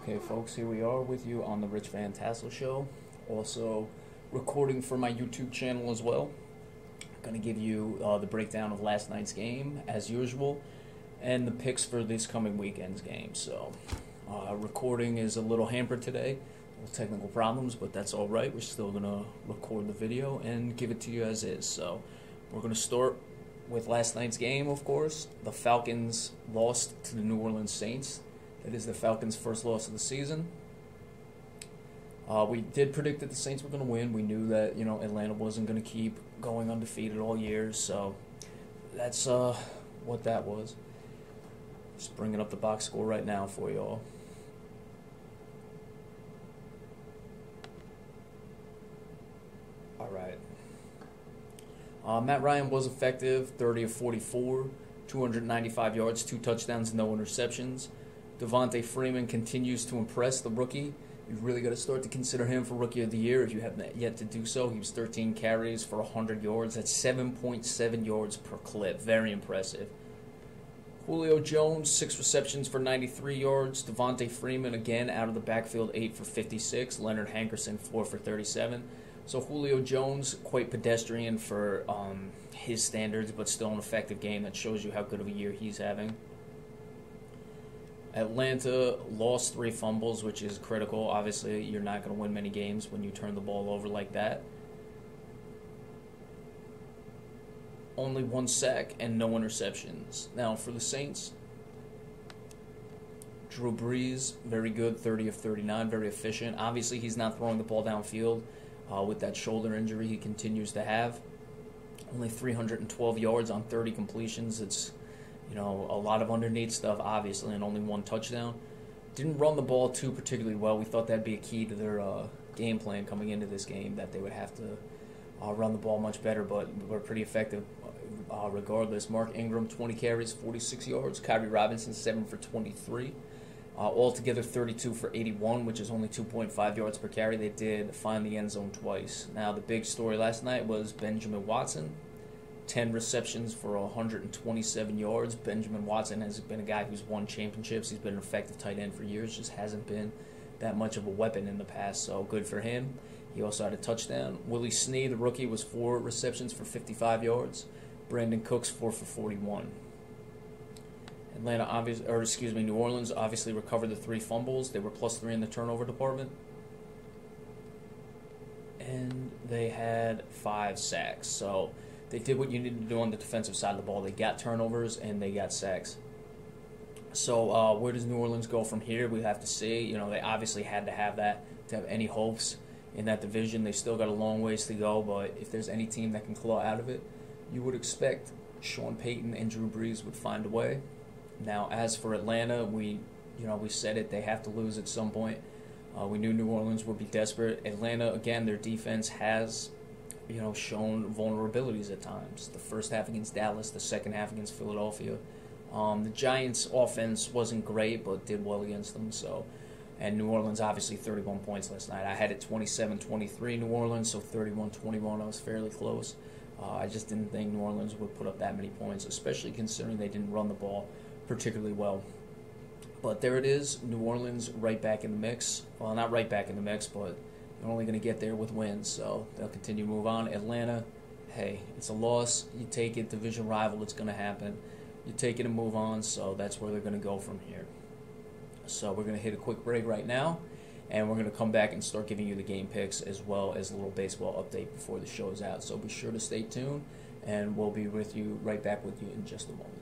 Okay, folks, here we are with you on the Rich Van Tassel Show. Also recording for my YouTube channel as well. Going to give you the breakdown of last night's game, as usual, and the picks for this coming weekend's game. So, recording is a little hampered today. Technical problems, but that's all right. We're still going to record the video and give it to you as is. So, we're going to start with last night's game, of course. The Falcons lost to the New Orleans Saints. It is the Falcons' first loss of the season. We did predict that the Saints were going to win. We knew that Atlanta wasn't going to keep going undefeated all year, so that's what that was. Just bringing up the box score right now for you all. All right. Matt Ryan was effective, 30 of 44, 295 yards, 2 touchdowns, no interceptions. Devontae Freeman continues to impress, the rookie. You've really got to start to consider him for Rookie of the Year if you haven't yet to do so. He was 13 carries for 100 yards. That's 7.7 yards per clip. Very impressive. Julio Jones, 6 receptions for 93 yards. Devontae Freeman, again, out of the backfield, 8 for 56. Leonard Hankerson, 4 for 37. So Julio Jones, quite pedestrian for his standards, but still an effective game. That shows you how good of a year he's having. Atlanta lost 3 fumbles, which is critical. Obviously, you're not going to win many games when you turn the ball over like that. Only 1 sack and no interceptions. Now, for the Saints, Drew Brees, very good, 30 of 39, very efficient. Obviously, he's not throwing the ball downfield with that shoulder injury he continues to have. Only 312 yards on 30 completions. It's a lot of underneath stuff, obviously, and only 1 touchdown. Didn't run the ball too particularly well. We thought that'd be a key to their game plan coming into this game, that they would have to run the ball much better, but were pretty effective regardless. Mark Ingram, 20 carries, 46 yards. Kyrie Robinson, 7 for 23. Altogether, 32 for 81, which is only 2.5 yards per carry. They did find the end zone twice. Now, the big story last night was Benjamin Watson. 10 receptions for 127 yards. Benjamin Watson has been a guy who's won championships. He's been an effective tight end for years. Just hasn't been that much of a weapon in the past, so good for him. He also had a touchdown. Willie Snead, the rookie, was 4 receptions for 55 yards. Brandon Cooks, 4 for 41. New Orleans obviously recovered the 3 fumbles. They were +3 in the turnover department. And they had 5 sacks. So they did what you needed to do on the defensive side of the ball. They got turnovers and they got sacks. So where does New Orleans go from here? We have to see. They obviously had to have that to have any hopes in that division. They still got a long ways to go, but if there's any team that can claw out of it, you would expect Sean Payton and Drew Brees would find a way. Now, as for Atlanta, we said it. They have to lose at some point. We knew New Orleans would be desperate. Atlanta, again, their defense has shown vulnerabilities at times. The first half against Dallas, the second half against Philadelphia. The Giants' offense wasn't great, but did well against them. And New Orleans, obviously, 31 points last night. I had it 27-23 New Orleans, so 31-21. I was fairly close. I just didn't think New Orleans would put up that many points, especially considering they didn't run the ball particularly well. But there it is, New Orleans right back in the mix. Well, not right back in the mix, but they're only going to get there with wins, so they'll continue to move on. Atlanta, hey, it's a loss. You take it, division rival, it's going to happen. You take it and move on, so that's where they're going to go from here. So we're going to hit a quick break right now, and we're going to come back and start giving you the game picks as well as a little baseball update before the show is out. So be sure to stay tuned, and we'll be right back with you in just a moment.